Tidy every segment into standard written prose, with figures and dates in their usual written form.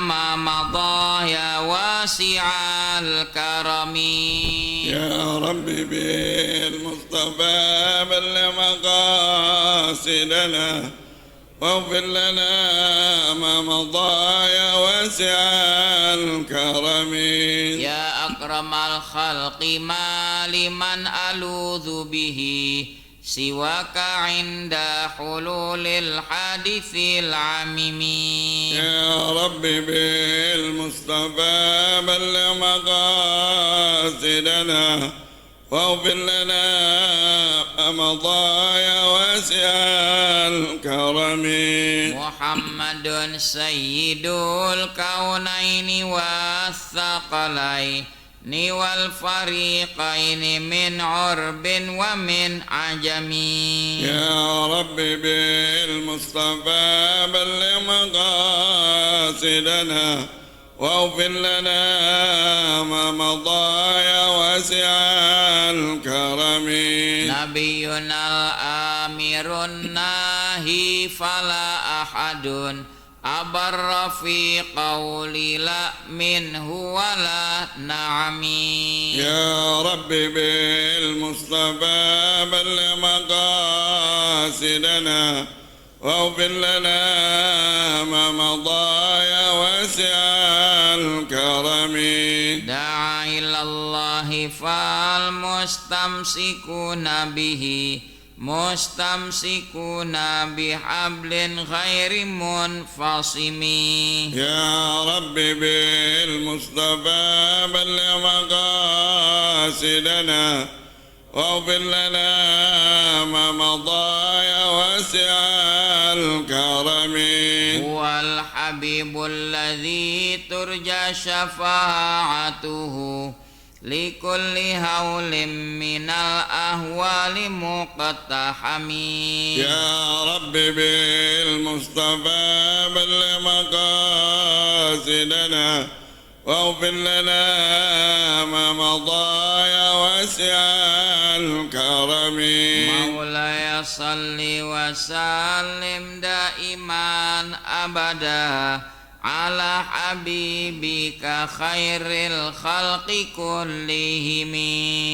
ما مضى يا واسع الكرم يا ربي بالمصطفى بلغ مقاصدنا واغفر لنا ما مضى يا واسع الكرم يا أكرم الخلق ما لمن ألوذ به سواك عند حلول الحادث العميم يا ربي بالمصطفى بلغ مقاصدنا واغفر لنا ما مضى يا واسع الكرم محمد سيد الكونين والثقلين والفريقين من عرب ومن عجم يا ربي بالمصطفى بلغ مقاصدنا واغفر لنا ما مضى يا واسع الكرم نبينا الآمر الناهي فلا أحد أبر في قولي لا منه ولا نعمي يا ربي بالمصطفى بلغ مقاصدنا واغفر لنا ما مضى يا واسع الكرم دعا إلى الله فالمستمسكون به مستمسكون بحبل غير منفصم يا ربي بالمصطفى بلغ مقاصدنا واغفر لنا ما مضى يا واسع الكرم هو الحبيب الذي ترجى شفاعته لكل هول من الأهوال مقتحم يا ربي بالمصطفى بلغ مقاصدنا واغفر لنا ما مضى يا واسع الكرم مولاي صل وسلم دائما أبدا على حبيبك خير الخلق كلهم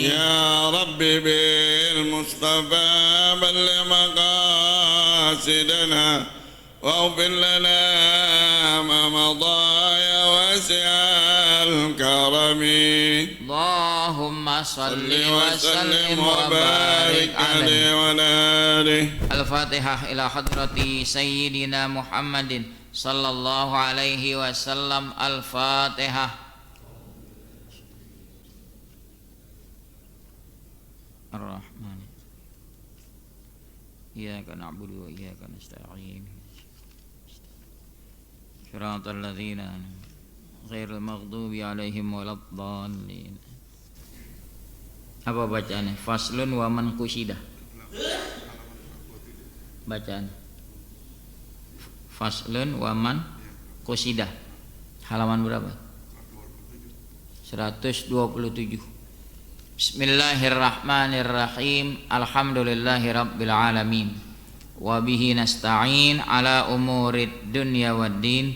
يا ربي بالمصطفى بلغ مقاصدنا واغفر لنا ما مضى يا واسع الكرم اللهم صل وسلم وبارك عليه وعلى آله. الفاتحة إلى حضرة سيدنا محمد صلى الله عليه وسلم. الفاتحة. الرحمن إياك نعبد وإياك نستعين صراط الذين غير المغضوب عليهم ولا الضالين. Apa bacaannya? Faslun wa man qusida. Bacaan Faslun wa man qusida. Halaman berapa? 127. Bismillahirrahmanirrahim. Alhamdulillahi rabbil alamin. Wa bihi nasta'in ala umurid dunya waddin.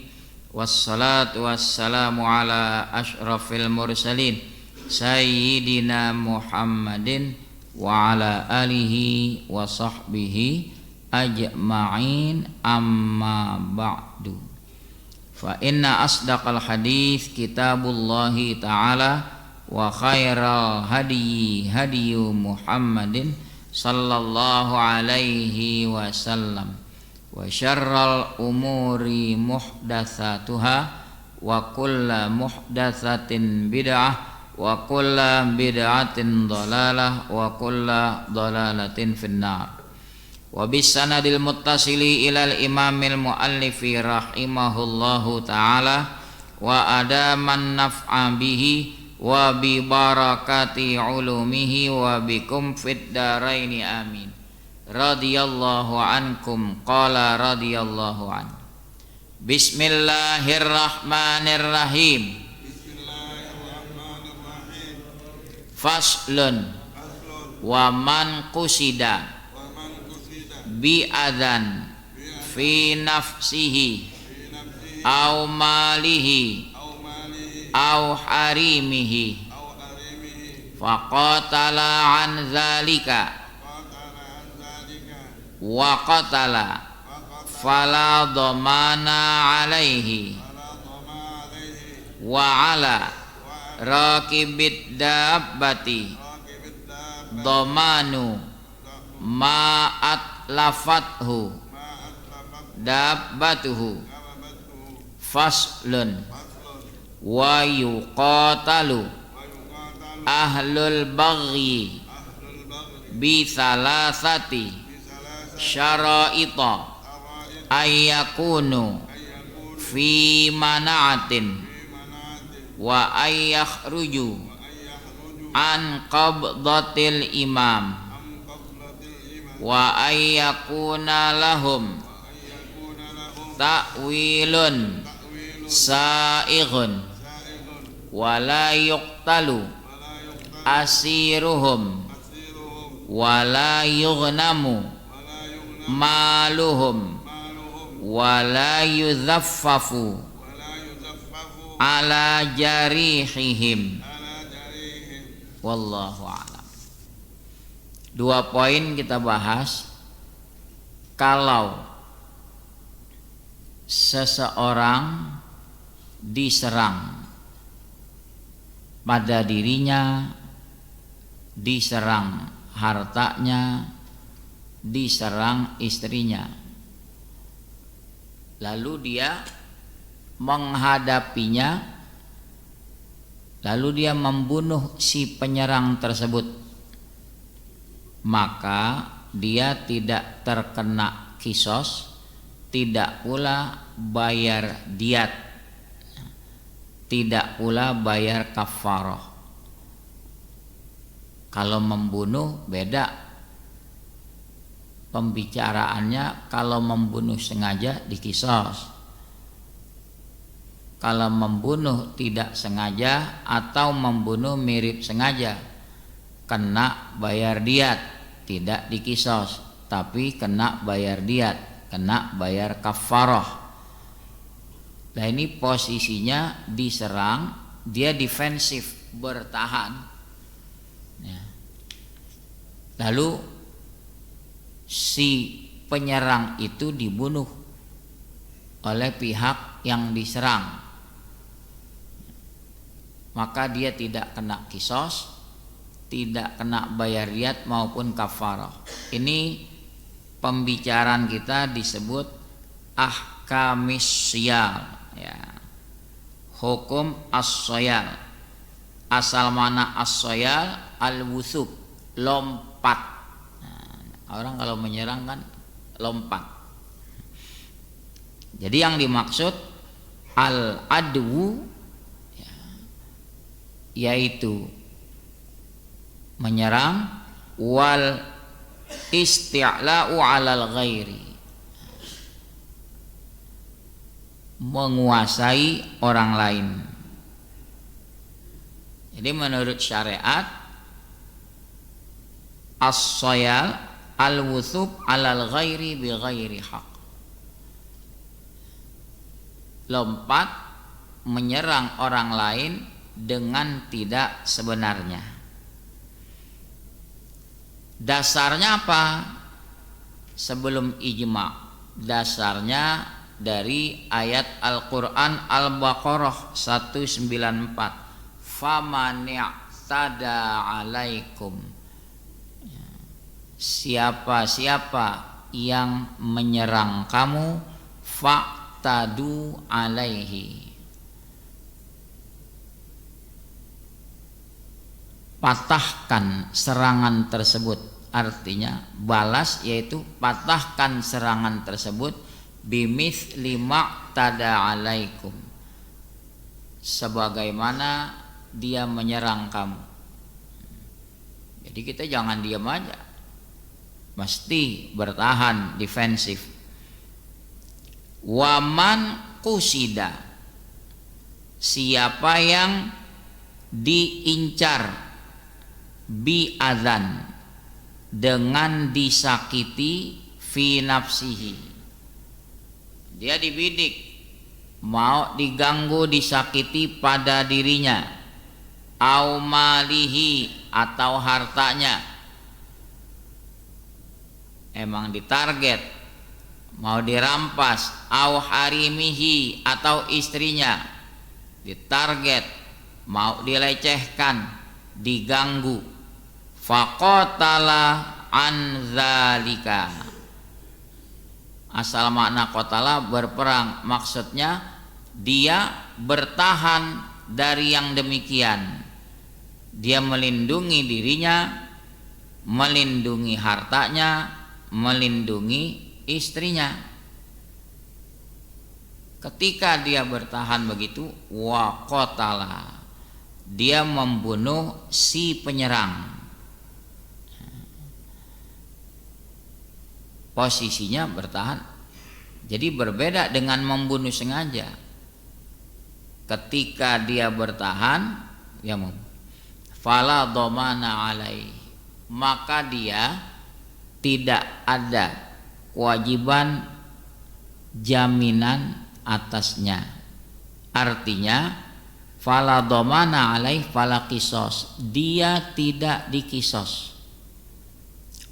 Wassalatu wassalamu ala ashrafil mursalin Sayyidina Muhammadin wa ala alihi wa sahbihi ajma'in, amma ba'du. Fa inna asdaqal hadits kitabullahi ta'ala wa khairal hadyi hadyu Muhammadin sallallahu alaihi wasallam wa syarral umuri muhdatsatuha wa kullu muhdatsatin bid'ah wa kullu bid'atin dhalalah wa kullu dhalalatin finnar. Wa bisanadil muttasili ilal imamil muallifi rahimahullahu ta'ala wa adaman naf'a bihi wa bi barakati ulumihi wa bikum fid daraini amin. Radiyallahu ankum. Qala radiyallahu an. Bismillahirrahmanirrahim. Faslun wa man qusida bi adan fi nafsihi au malihi أو ماله au harimihi أو حريمه faqatala an dzalika قاتل عن ذلك wa qatala فقد fala dhamana alaihi فلا ضمان عليه wa ala rakibid dabbati راكب الدابة dhamanu ma atlafathu ما أتلفت dabbatuhu كببته faslun فصل wa yuqatalu ويقاتل ahlul baghi أهل البغي bi salasati بثلاثة syara'ita شرائط ayyakunu أن يكون fi mana'atin في مناطق wa ayyakhruju وأن يخرجوا an qabdatil imam عن قبلة الإمام wa ayyakuna lahum وأن يكون لهم ta'wilun تأويل sa'ighun سائغ wa la yuqtalu ولا يقتل asiruhum أسيرهم wa la yughnamu ولا يغنم maluhum مالهم wa la yuzaffafu ولا يزفف ala jarihihim. على جريهم. Wallahu a'lam. 2 poin kita bahas. Kalau seseorang diserang pada dirinya, diserang hartanya, diserang istrinya, lalu dia menghadapinya, lalu dia membunuh si penyerang tersebut, maka dia tidak terkena kisos, tidak pula bayar diat, tidak pula bayar kafarah. Kalau membunuh beda pembicaraannya. Kalau membunuh sengaja dikisos, kalau membunuh tidak sengaja atau membunuh mirip sengaja kena bayar diat, tidak dikisos tapi kena bayar diat, kena bayar kafarah. Nah ini posisinya diserang, dia defensif, bertahan ya. Lalu si penyerang itu dibunuh oleh pihak yang diserang, maka dia tidak kena kisos, tidak kena bayar diat maupun kafarah. Ini pembicaraan kita disebut ahkamis syal ya. Hukum as-syal. Asal mana as-syal? Al-wusub, lompat. Nah, orang kalau menyerang kan lompat. Jadi yang dimaksud al-adwu ya, yaitu menyerang, wal isti'la'u 'alal ghairi, menguasai orang lain. Jadi menurut syariat as-syal al-wusub 'alal ghairi bi ghairi haq, lompat menyerang orang lain dengan tidak sebenarnya. Dasarnya apa? Sebelum ijma', dasarnya dari ayat Al-Quran Al-Baqarah 194, famani'tada alaikum, siapa-siapa yang menyerang kamu, fa'tadu alaihi, patahkan serangan tersebut. Artinya balas, yaitu patahkan serangan tersebut bimithli ma'tada alaikum, sebagaimana dia menyerang kamu. Jadi kita jangan diam aja, mesti bertahan, defensif. Waman kusida, siapa yang diincar, bi adzan, dengan disakiti, fi nafsihi, dia dibidik mau diganggu, disakiti pada dirinya, au malihi atau hartanya. Emang ditarget, mau dirampas, au harimihi atau istrinya ditarget, mau dilecehkan, diganggu. Faqatala an zalika. Asal makna qatala berperang, maksudnya dia bertahan dari yang demikian. Dia melindungi dirinya, melindungi hartanya, melindungi istrinya. Ketika dia bertahan begitu, wa qatala, dia membunuh si penyerang. Posisinya bertahan. Jadi berbeda dengan membunuh sengaja. Ketika dia bertahan, ya fala dhamana alaihi, maka dia tidak ada kewajiban jaminan atasnya. Artinya fala dhamana alaih fala qisas, dia tidak dikisos.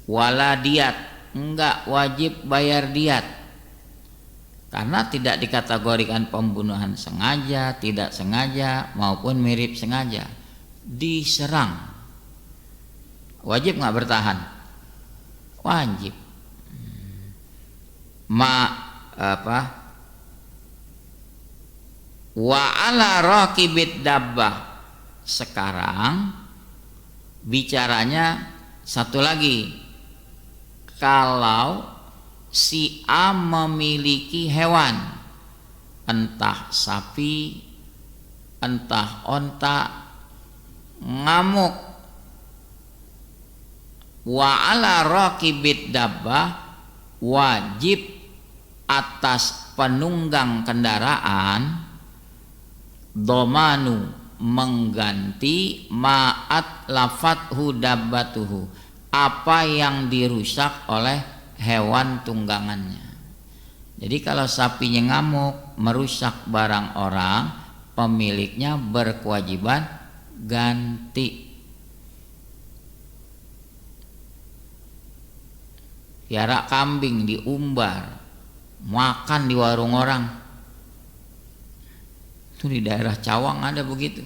Wala diat, enggak wajib bayar diat, karena tidak dikategorikan pembunuhan sengaja, tidak sengaja maupun mirip sengaja. Diserang, wajib enggak bertahan? Wajib. Wa ala raqibid dabbah. Sekarang bicaranya satu lagi. Kalau si A memiliki hewan, entah sapi, entah onta, ngamuk, wa ala raqibid dabbah, wajib atas penunggang kendaraan domanu, mengganti ma'at lafathu dabbatuhu, apa yang dirusak oleh hewan tunggangannya. Jadi kalau sapinya ngamuk, merusak barang orang, pemiliknya berkewajiban ganti. Piara kambing diumbar, makan di warung orang. Itu di daerah Cawang ada begitu.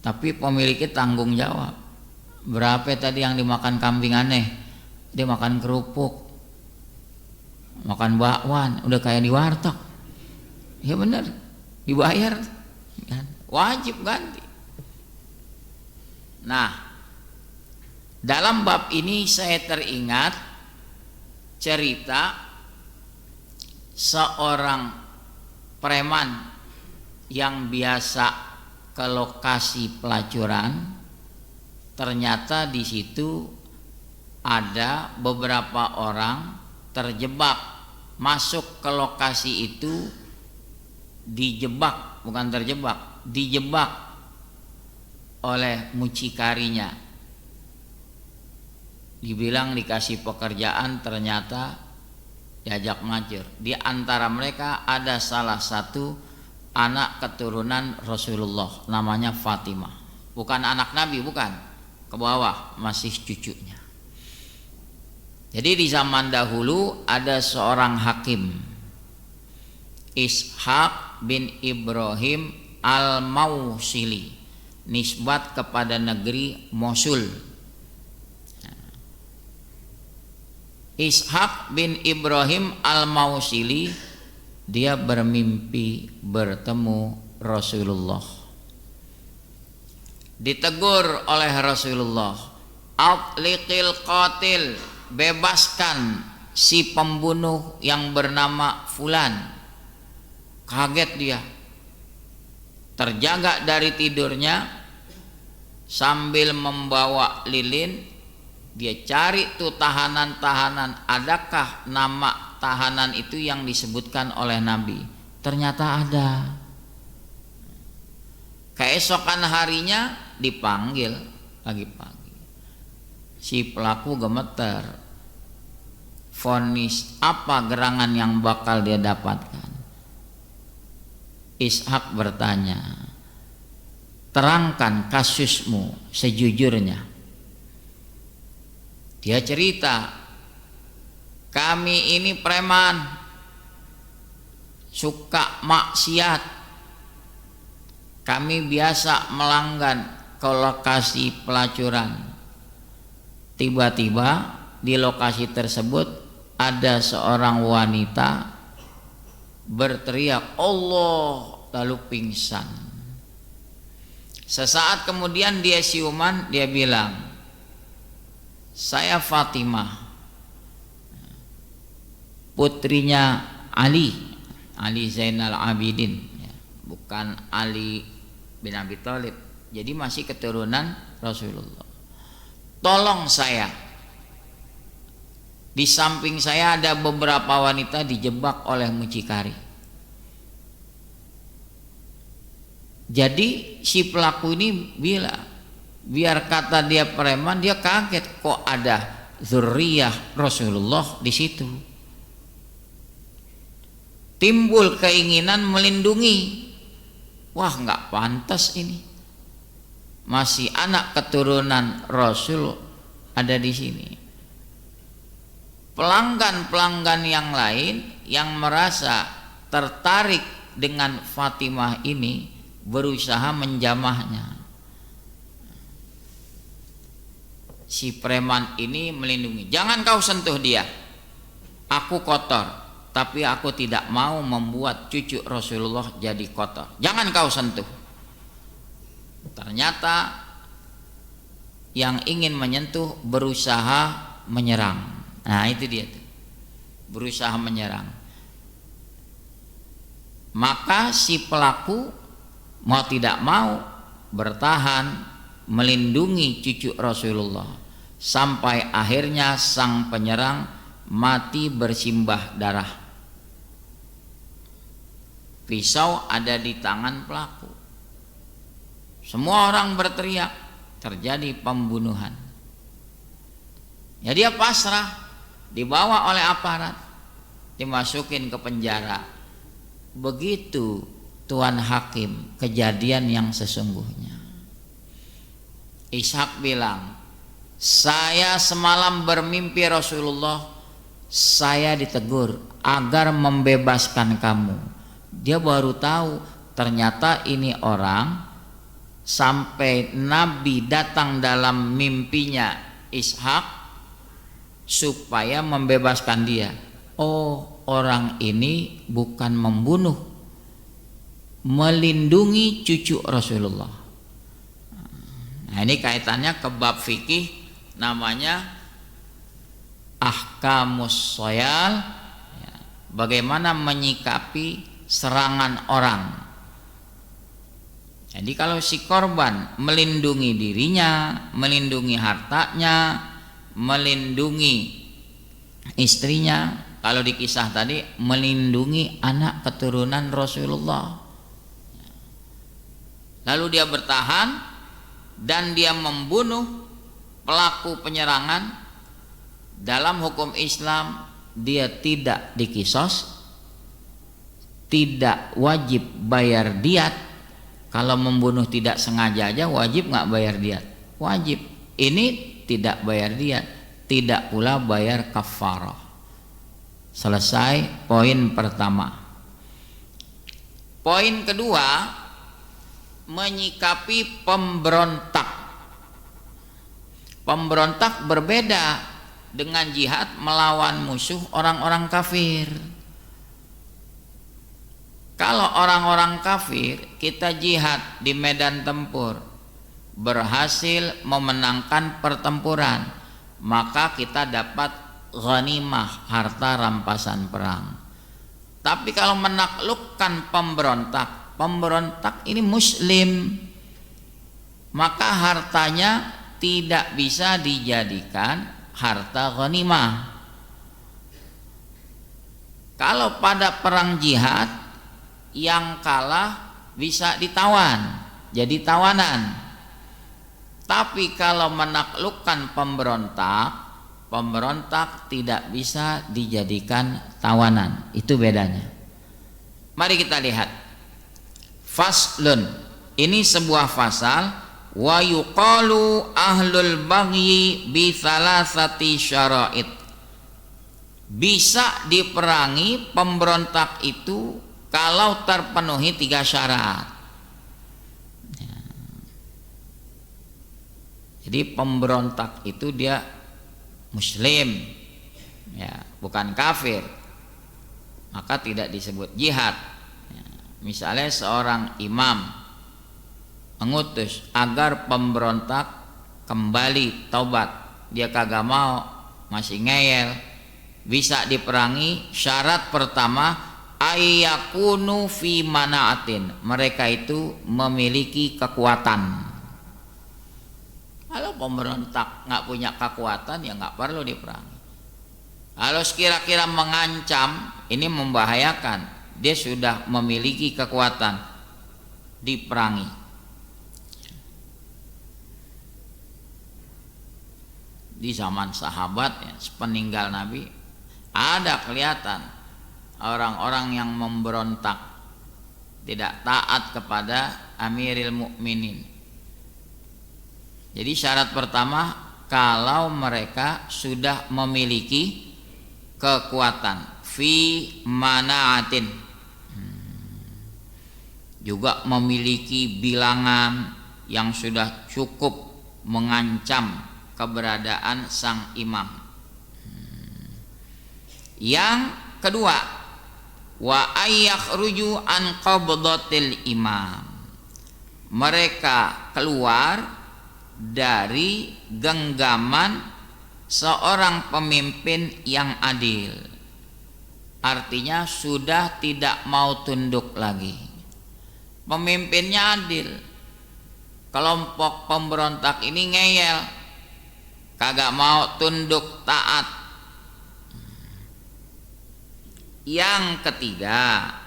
Tapi pemiliknya tanggung jawab. Berapa tadi yang dimakan kambing aneh? Dia makan kerupuk, makan bakwan, udah kayak di warteg. Ya benar, dibayar, wajib ganti. Nah, dalam bab ini saya teringat cerita seorang preman yang biasa ke lokasi pelacuran. Ternyata di situ ada beberapa orang terjebak, masuk ke lokasi itu, dijebak, bukan terjebak, dijebak oleh mucikarinya. Dibilang dikasih pekerjaan, ternyata diajak ngajur. Di antara mereka ada salah satu anak keturunan Rasulullah, namanya Fatimah. Bukan anak Nabi, bukan, ke bawah, masih cucunya. Jadi di zaman dahulu ada seorang hakim, Ishaq bin Ibrahim al-Mausili, nisbat kepada negeri Mosul. Ishaq bin Ibrahim al-Mausili, dia bermimpi bertemu Rasulullah. Ditegur oleh Rasulullah, atliqil qatil, bebaskan si pembunuh yang bernama Fulan. Kaget dia, terjaga dari tidurnya, sambil membawa lilin. Dia cari tuh tahanan-tahanan, adakah nama tahanan itu yang disebutkan oleh Nabi? Ternyata ada. Keesokan harinya dipanggil pagi-pagi. Si pelaku gemeter. vonis apa gerangan yang bakal dia dapatkan? Ishak bertanya, terangkan kasusmu sejujurnya. Dia cerita, kami ini preman, suka maksiat, kami biasa melanggan ke lokasi pelacuran. Tiba-tiba di lokasi tersebut ada seorang wanita berteriak Allah, lalu pingsan. Sesaat kemudian dia siuman, dia bilang, saya Fatimah, putrinya Ali Zainal Abidin, bukan Ali bin Abi Thalib. Jadi masih keturunan Rasulullah. Tolong saya. Di samping saya ada beberapa wanita dijebak oleh mucikari. Jadi si pelaku ini bilang, biar kata dia preman, dia kaget kok ada zuriyah Rasulullah di situ. Timbul keinginan melindungi. Wah, nggak pantas ini. Masih anak keturunan Rasul ada di sini. Pelanggan-pelanggan yang lain yang merasa tertarik dengan Fatimah ini berusaha menjamahnya. Si preman ini melindungi, jangan kau sentuh dia, aku kotor, tapi aku tidak mau membuat cucu Rasulullah jadi kotor, jangan kau sentuh. Ternyata yang ingin menyentuh berusaha menyerang. Nah itu dia tuh, berusaha menyerang. Maka si pelaku mau tidak mau bertahan melindungi cucu Rasulullah sampai akhirnya sang penyerang mati bersimbah darah. Pisau ada di tangan pelaku. Semua orang berteriak, terjadi pembunuhan. Ya dia pasrah, dibawa oleh aparat, dimasukin ke penjara. Begitu Tuan Hakim kejadian yang sesungguhnya. Ishak bilang, saya semalam bermimpi Rasulullah, saya ditegur agar membebaskan kamu. Dia baru tahu ternyata ini orang sampai Nabi datang dalam mimpinya Ishak supaya membebaskan dia. Oh, orang ini bukan membunuh, melindungi cucu Rasulullah. Nah ini kaitannya ke bab fikih namanya ahkamus soyal, bagaimana menyikapi serangan orang. Jadi kalau si korban melindungi dirinya, melindungi hartanya, melindungi istrinya, kalau di kisah tadi melindungi anak keturunan Rasulullah. Lalu dia bertahan dan dia membunuh pelaku penyerangan. Dalam hukum Islam dia tidak dikisos, tidak wajib bayar diat. Kalau membunuh tidak sengaja aja wajib nggak bayar diat? Wajib. Ini tidak bayar diat, tidak pula bayar kafarah. Selesai poin pertama. Poin kedua, menyikapi pemberontak. Pemberontak berbeda dengan jihad melawan musuh orang-orang kafir. Kalau orang-orang kafir kita jihad di medan tempur, berhasil memenangkan pertempuran, maka kita dapat ghanimah, harta rampasan perang. Tapi kalau menaklukkan pemberontak ini muslim, maka hartanya tidak bisa dijadikan harta ghanimah. Kalau pada perang jihad yang kalah bisa ditawan, jadi tawanan. Tapi kalau menaklukkan pemberontak, Pemberontak tidak bisa dijadikan tawanan. Itu bedanya. Mari kita lihat. Faslun. Ini sebuah fasal. Wa yuqalu ahlul baghi bi thalathati syara'id. Bisa diperangi pemberontak itu kalau terpenuhi 3 syarat. Jadi pemberontak itu dia Muslim, ya, bukan kafir, maka tidak disebut jihad. Ya, misalnya seorang imam mengutus agar pemberontak kembali taubat, dia kagak mau, masih ngeyel, bisa diperangi. Syarat pertama, ayyakunu fi manaatin, mereka itu memiliki kekuatan. Kalau pemberontak nggak punya kekuatan, ya nggak perlu diperangi. Kalau sekira-kira mengancam, ini membahayakan, dia sudah memiliki kekuatan, diperangi. Di zaman sahabat, ya, sepeninggal Nabi, ada kelihatan orang-orang yang memberontak, tidak taat kepada Amiril Mukminin. Jadi syarat pertama, kalau mereka sudah memiliki kekuatan, fi manaatin, juga memiliki bilangan yang sudah cukup mengancam keberadaan sang imam. Yang kedua, wa ayyakhruju an qabdatil imam, mereka keluar dari genggaman seorang pemimpin yang adil. Artinya sudah tidak mau tunduk lagi. Pemimpinnya adil, kelompok pemberontak ini ngeyel, kagak mau tunduk taat. Yang ketiga,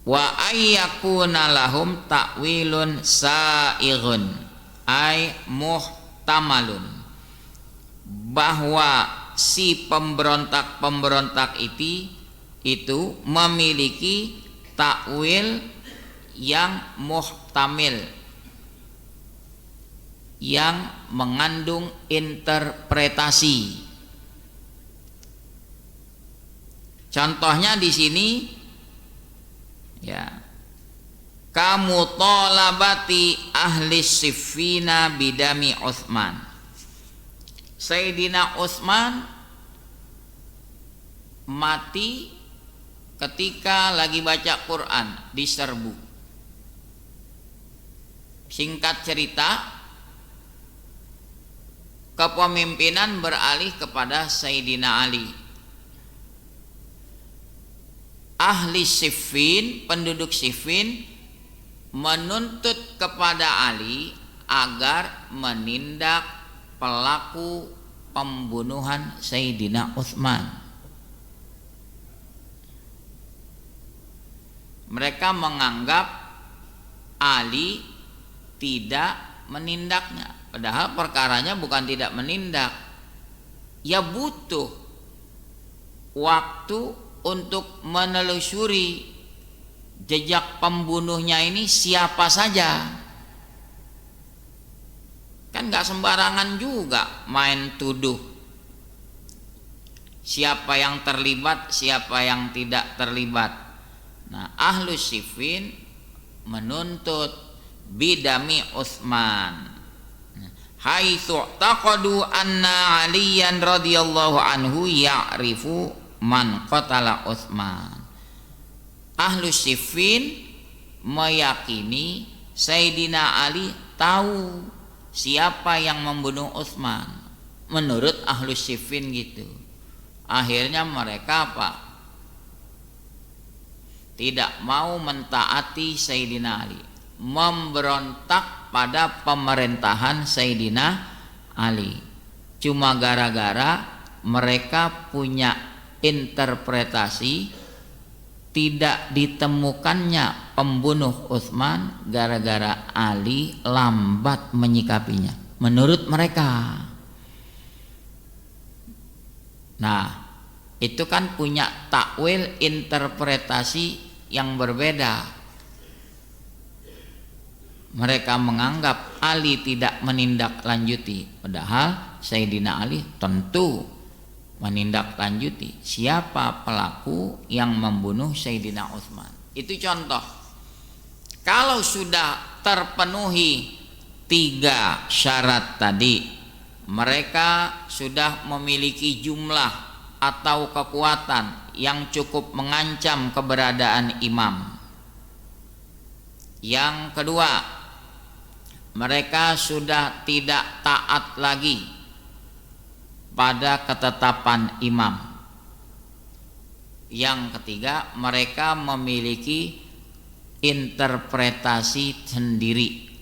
wa ayyakuna lahum ta'wilun sa'ighun ay muhtamalun, bahwa si pemberontak itu memiliki takwil yang muhtamil, yang mengandung interpretasi. Contohnya di sini, ya, kamu tolabati ahli Siffina bidami Utsman. Sayyidina Utsman mati ketika lagi baca Quran, diserbu. Singkat cerita, kepemimpinan beralih kepada Sayyidina Ali. Ahli Siffin, penduduk Siffin, menuntut kepada Ali agar menindak pelaku pembunuhan Sayyidina Utsman. Mereka menganggap Ali tidak menindaknya, padahal perkaranya bukan tidak menindak, ya butuh waktu untuk menelusuri jejak pembunuhnya ini siapa saja. Kan gak sembarangan juga main tuduh siapa yang terlibat, siapa yang tidak terlibat. Nah, Ahlus Siffin menuntut bidami Utsman, haitsu taqadu anna Aliyan radhiyallahu anhu ya'rifu man qatala Utsman. Ahlus Siffin meyakini Sayyidina Ali tahu siapa yang membunuh Utsman. Menurut Ahlus Siffin gitu. Akhirnya mereka apa? Tidak mau mentaati Sayyidina Ali, memberontak pada pemerintahan Sayyidina Ali. Cuma gara-gara mereka punya interpretasi tidak ditemukannya pembunuh Utsman gara-gara Ali lambat menyikapinya. Menurut mereka, Nah, itu kan punya takwil interpretasi yang berbeda. Mereka menganggap Ali tidak menindaklanjuti, padahal Sayyidina Ali tentu menindaklanjuti siapa pelaku yang membunuh Sayyidina Utsman. Itu contoh. Kalau sudah terpenuhi 3 syarat tadi, mereka sudah memiliki jumlah atau kekuatan yang cukup mengancam keberadaan imam. Yang kedua, mereka sudah tidak taat lagi pada ketetapan imam. Yang ketiga, mereka memiliki interpretasi sendiri.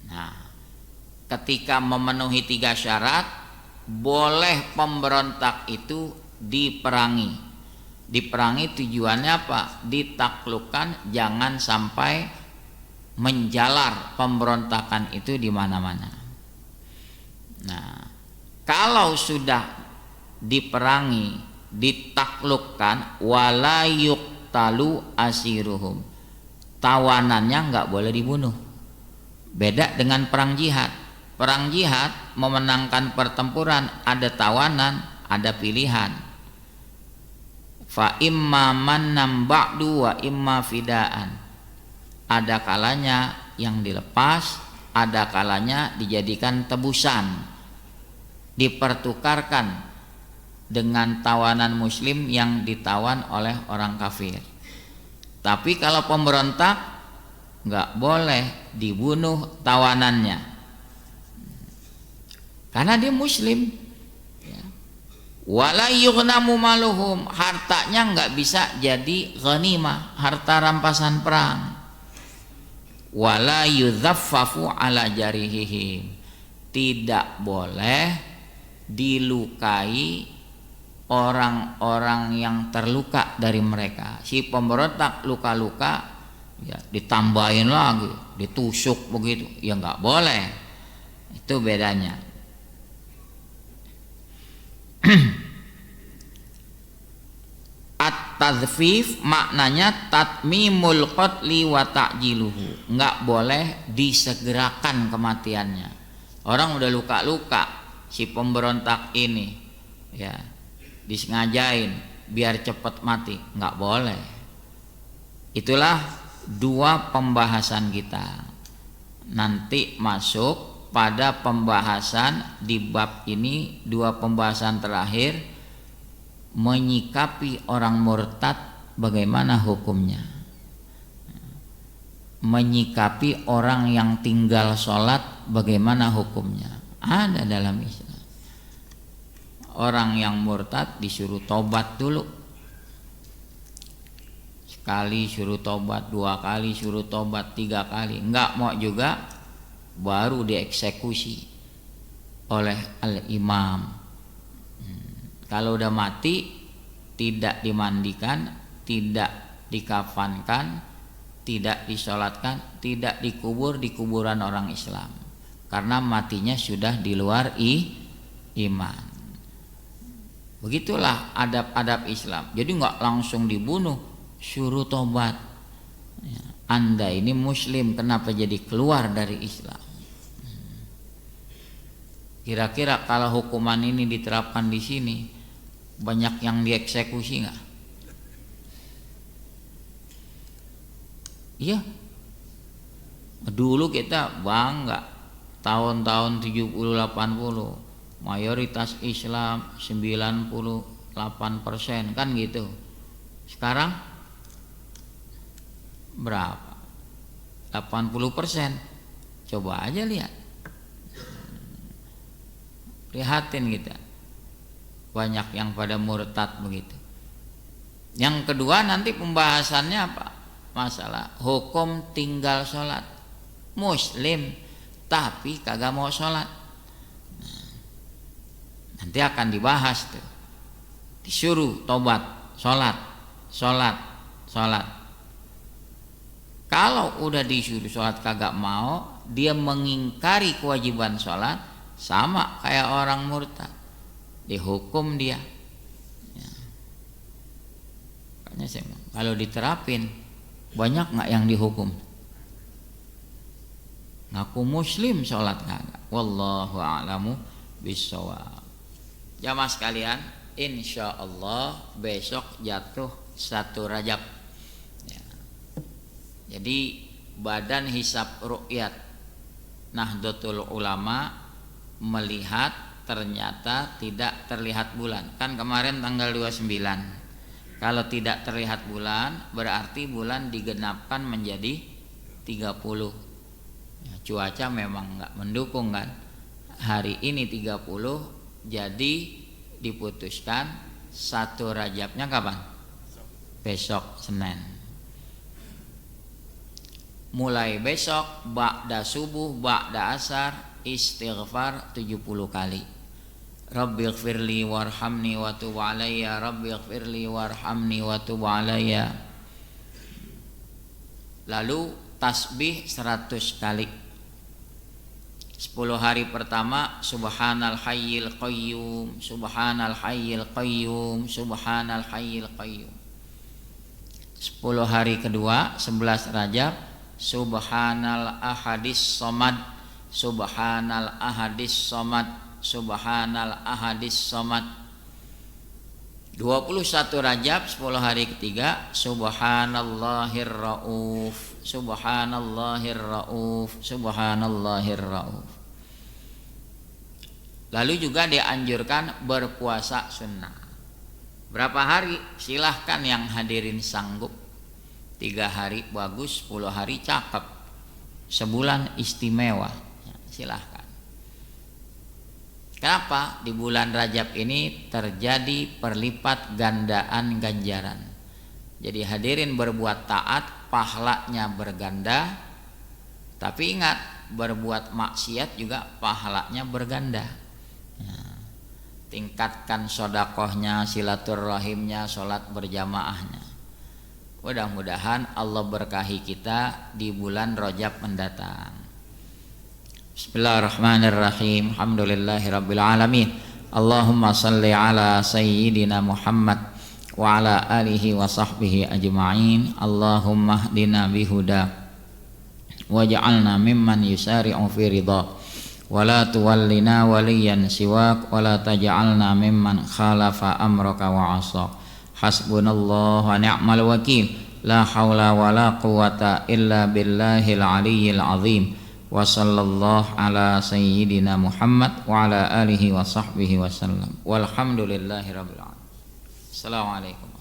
Nah, ketika memenuhi 3 syarat, boleh pemberontak itu diperangi. Diperangi tujuannya apa? Ditaklukkan, jangan sampai menjalar pemberontakan itu di mana-mana. Nah, kalau sudah diperangi, ditaklukkan, wala yuqtalu asiruhum, tawanannya nggak boleh dibunuh. Beda dengan perang jihad. Perang jihad memenangkan pertempuran, ada tawanan, ada pilihan. Fa imma mannam ba'du wa imma fidaan. Ada kalanya yang dilepas, ada kalanya dijadikan tebusan, dipertukarkan dengan tawanan muslim yang ditawan oleh orang kafir. Tapi kalau pemberontak nggak boleh dibunuh tawanannya, karena dia muslim. Wala yughnamu maluhum, hartanya nggak bisa jadi ghanimah, harta rampasan perang. Wala yudzaffafu ala jarihihim, tidak boleh dilukai orang-orang yang terluka dari mereka. Si pemberontak luka-luka, ya ditambahin lagi, ditusuk begitu, ya nggak boleh. Itu bedanya. At-tadfif maknanya tatmimul qatli wa ta'jiluhu, nggak boleh disegerakan kematiannya. Orang udah luka-luka, si pemberontak ini ya disengajain biar cepat mati, nggak boleh. Itulah 2 pembahasan kita. Nanti masuk pada pembahasan di bab ini, 2 pembahasan terakhir, menyikapi orang murtad bagaimana hukumnya, menyikapi orang yang tinggal sholat bagaimana hukumnya. Ada dalam Islam. Orang yang murtad disuruh tobat dulu, sekali suruh tobat, 2 kali suruh tobat, 3 kali enggak mau juga, baru dieksekusi oleh al-imam. Kalau udah mati, tidak dimandikan, tidak dikafankan, tidak disolatkan, tidak dikubur di kuburan orang Islam, karena matinya sudah di luar iman. Begitulah adab-adab Islam. Jadi nggak langsung dibunuh, suruh tobat. Anda ini muslim, kenapa jadi keluar dari Islam? Kira-kira kalau hukuman ini diterapkan di sini, banyak yang dieksekusi nggak? Iya. Dulu kita bangga, tahun-tahun 70-80, mayoritas Islam 98% kan gitu. Sekarang berapa? 80%. Coba aja lihat. Prihatin kita, banyak yang pada murtad begitu. Yang kedua nanti pembahasannya apa? Masalah hukum tinggal sholat. Muslim tapi kagak mau sholat. Nanti akan dibahas tuh. Disuruh tobat, sholat. Kalau udah disuruh sholat kagak mau, dia mengingkari kewajiban sholat, sama kayak orang murtad. dihukum dia. Ya. Makanya saya bilang, kalau diterapin banyak nggak yang dihukum? Ngaku muslim sholat kagak. Wallahu a'lamu bishawab. Jamaah sekalian, insya Allah besok jatuh 1 Rajab. Ya. Jadi Badan Hisab Ru'yat Nahdlatul Ulama melihat ternyata tidak terlihat bulan. Kan kemarin tanggal 29. Kalau tidak terlihat bulan berarti bulan digenapkan menjadi 30. Ya, cuaca memang nggak mendukung kan. Hari ini 30, jadi diputuskan 1 Rajabnya kapan? Besok Senin. Mulai besok ba'da subuh, ba'da asar istighfar 70 kali. Rabbighfirli warhamni wa tub alayya, Rabbighfirli warhamni wa tub alayya. Lalu tasbih 100 kali. 10 hari pertama subhanal hayyil qayyum, subhanal hayyil qayyum, subhanal hayyil qayyum. 10 hari kedua 11 Rajab subhanal ahadis somad, subhanal ahadis somad, subhanal ahadis somad. 21 Rajab 10 hari ketiga subhanallahir rauf, subhanallahir rauf, subhanallahir rauf. Lalu juga dianjurkan berpuasa sunnah. Berapa hari? Silahkan yang hadirin sanggup. 3 hari bagus, 10 hari cakep, sebulan istimewa. Ya, silahkan. Kenapa? Di bulan Rajab ini terjadi perlipat gandaan ganjaran. Jadi hadirin berbuat taat, pahalanya berganda. Tapi ingat, berbuat maksiat juga pahalanya berganda. Ya, tingkatkan sodakohnya, silaturahimnya, sholat berjamaahnya. Mudah-mudahan Allah berkahi kita di bulan Rajab mendatang. Bismillahirrahmanirrahim. Alhamdulillahirabbil alamin. Allahumma shalli ala sayyidina Muhammad wa ala alihi wa sahbihi ajma'in. Allahumma hdina bihuda waj'alna mimman yusari'u fi ridha wa la tuwallina waliyan siwak wa la taj'alna mimman khalafa amraka wa 'asa. Hasbunallahu wa ni'mal wakil. La haula wa la quwata illa billahil aliyyil azim. Wa sallallahu ala sayyidina Muhammad wa ala alihi wa sahbihi wasallam. Walhamdulillahi rabbil alamin. Assalamualaikum.